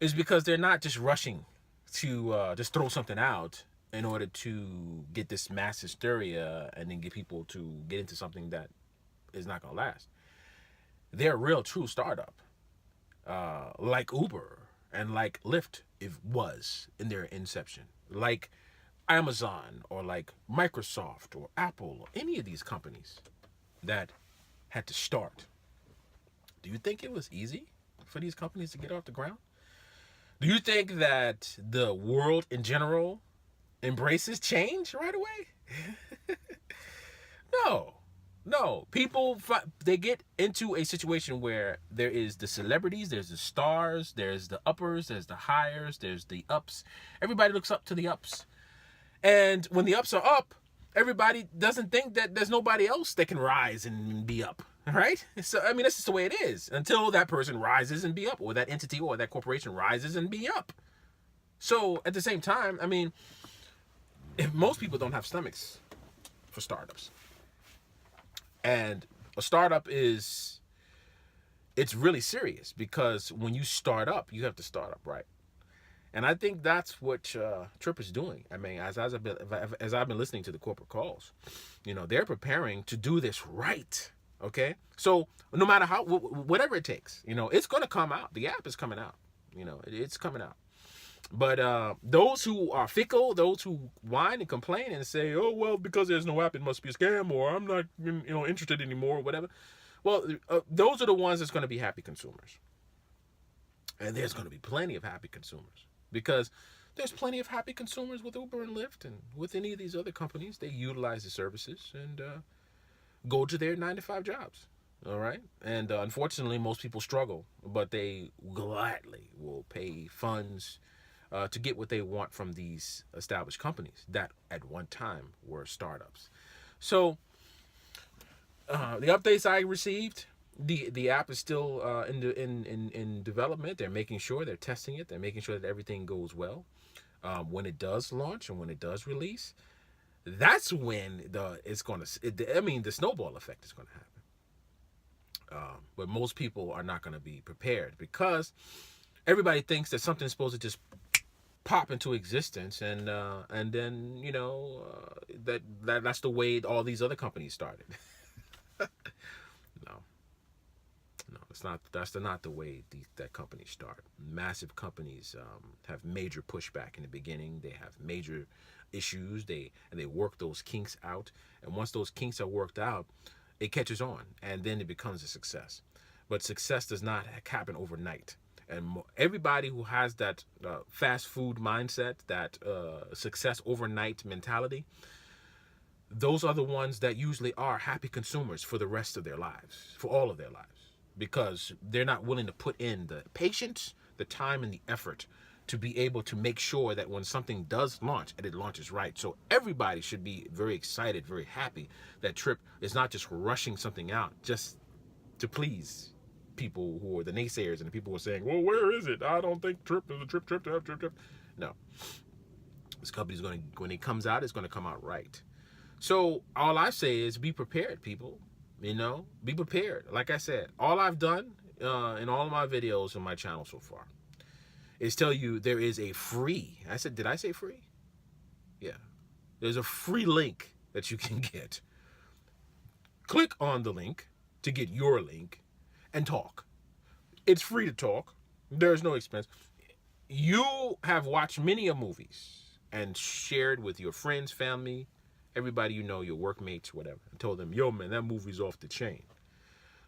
is because they're not just rushing to just throw something out in order to get this mass hysteria and then get people to get into something that is not going to last. They're a real true startup, like Uber and like Lyft it was in their inception, like Amazon or like Microsoft or Apple or any of these companies that had to start. Do you think it was easy for these companies to get off the ground? Do you think that the world in general embraces change right away? No. No. People, they get into a situation where there is the celebrities, there's the stars, there's the uppers, there's the hires, there's the ups. Everybody looks up to the ups. And when the ups are up, everybody doesn't think that there's nobody else that can rise and be up. Right? So, I mean, that's just the way it is until that person rises and be up, or that entity or that corporation rises and be up. So, at the same time, I mean, if most people don't have stomachs for startups. And a startup it's really serious because when you start up, you have to start up right. And I think that's what Trip is doing. I mean, as I've been listening to the corporate calls, they're preparing to do this right. Okay, so no matter how, whatever it takes, it's going to come out. The app is coming out. It's coming out. But those who are fickle, those who whine and complain and say, "Oh well, because there's no app, it must be a scam," or "I'm not, interested anymore," or whatever. Well, those are the ones that's going to be happy consumers, and there's going to be plenty of happy consumers because there's plenty of happy consumers with Uber and Lyft and with any of these other companies. They utilize the services and go to their 9-to-5 jobs. All right. And unfortunately, most people struggle, but they gladly will pay funds to get what they want from these established companies that at one time were startups. So the updates I received, the app is still in development. They're making sure they're testing it. They're making sure that everything goes well. When it does launch and when it does release, that's when the snowball effect is going to happen. But most people are not going to be prepared because everybody thinks that something's supposed to just pop into existence, and then that's the way all these other companies started. No, it's not. That's not the way that companies start. Massive companies have major pushback in the beginning. They have major issues. They work those kinks out, and once those kinks are worked out, it catches on, and then it becomes a success. But success does not happen overnight. And everybody who has that fast food mindset, that success overnight mentality, those are the ones that usually are happy consumers for the rest of their lives, for all of their lives, because they're not willing to put in the patience, the time, and the effort to be able to make sure that when something does launch, and it launches right. So everybody should be very excited, very happy that Trip is not just rushing something out just to please people who are the naysayers and the people who are saying, "Well, where is it? I don't think Trip is a trip. No. This company's going to, when it comes out, it's going to come out right. So all I say is be prepared, people. Be prepared. Like I said, all I've done in all of my videos on my channel so far is tell you there is a free, did I say free? Yeah. There's a free link that you can get. Click on the link to get your link and talk. It's free to talk. There's no expense. You have watched many movies and shared with your friends, family, everybody your workmates, whatever, and told them, "Yo, man, that movie's off the chain."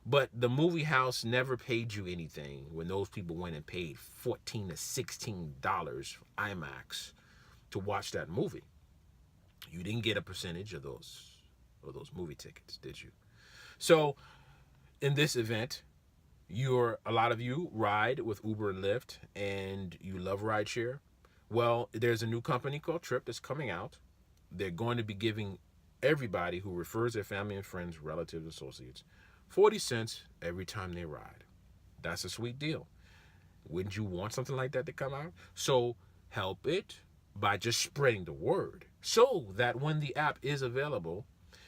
But the movie house never paid you anything when those people went and paid $14 to $16 for IMAX to watch that movie. You didn't get a percentage of those movie tickets, did you? So in this event, a lot of you ride with Uber and Lyft, and you love Rideshare. Well, there's a new company called Trip that's coming out. They're going to be giving everybody who refers their family and friends, relatives, associates, 40 cents every time they ride. That's a sweet deal. Wouldn't you want something like that to come out? So help it by just spreading the word so that when the app is available,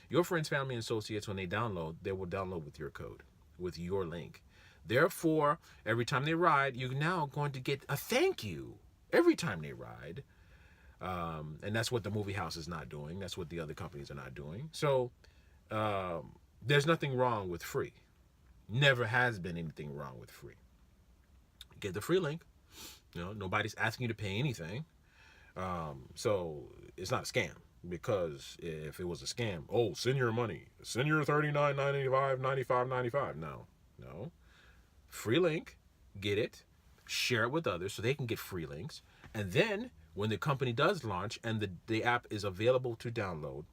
your friends, family, and associates, when they will download with your code, with your link. Therefore, every time they ride, you're now going to get a thank you every time they ride. And that's what the movie house is not doing. That's what the other companies are not doing. So there's nothing wrong with free. Never has been anything wrong with free. Get the free link. Nobody's asking you to pay anything. So it's not a scam. Because if it was a scam, send your money. Send your $39.95, $95.95. No. Free link. Get it. Share it with others so they can get free links. And then when the company does launch and the app is available to download,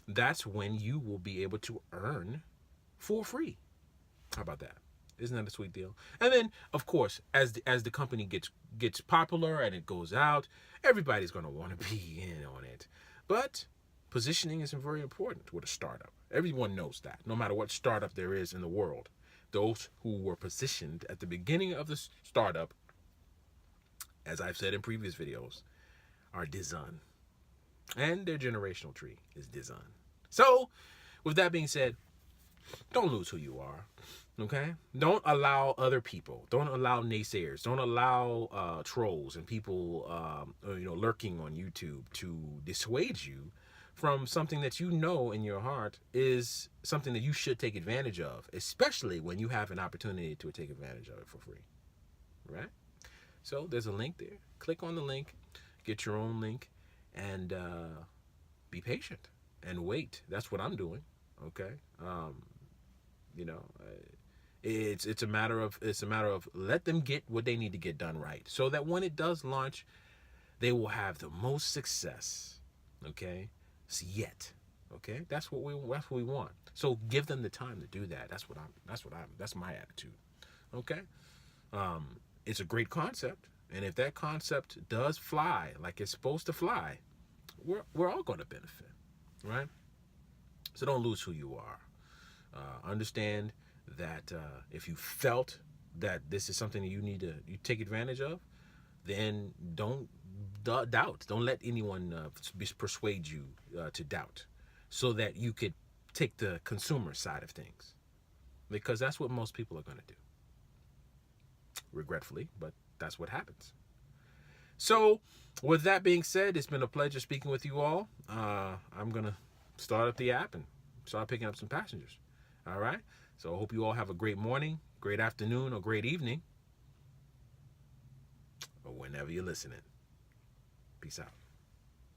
that's when you will be able to earn for free. How about that? Isn't that a sweet deal? And then, of course, as the company gets popular and it goes out, everybody's going to want to be in on it. But positioning is very important with a startup. Everyone knows that. No matter what startup there is in the world, those who were positioned at the beginning of the startup, as I've said in previous videos, are designed. And their generational tree is designed. So, with that being said, don't lose who you are. Okay? Don't allow other people, don't allow naysayers, don't allow trolls and people lurking on YouTube to dissuade you from something that you know in your heart is something that you should take advantage of, especially when you have an opportunity to take advantage of it for free. Right? So there's a link there. Click on the link, get your own link, and be patient and wait. That's what I'm doing. Okay? It's a matter of let them get what they need to get done right, so that when it does launch, they will have the most success. Okay, yet. Okay, that's what we want. So give them the time to do that. That's my attitude. Okay, it's a great concept, and if that concept does fly like it's supposed to fly, we're all going to benefit, right? So don't lose who you are. Understand that if you felt that this is something that you take advantage of, then don't doubt. Don't let anyone persuade you to doubt, so that you could take the consumer side of things, because that's what most people are going to do. Regretfully, but that's what happens. So, with that being said, it's been a pleasure speaking with you all. I'm going to start up the app and start picking up some passengers. All right? So I hope you all have a great morning, great afternoon, or great evening, or whenever you're listening. Peace out.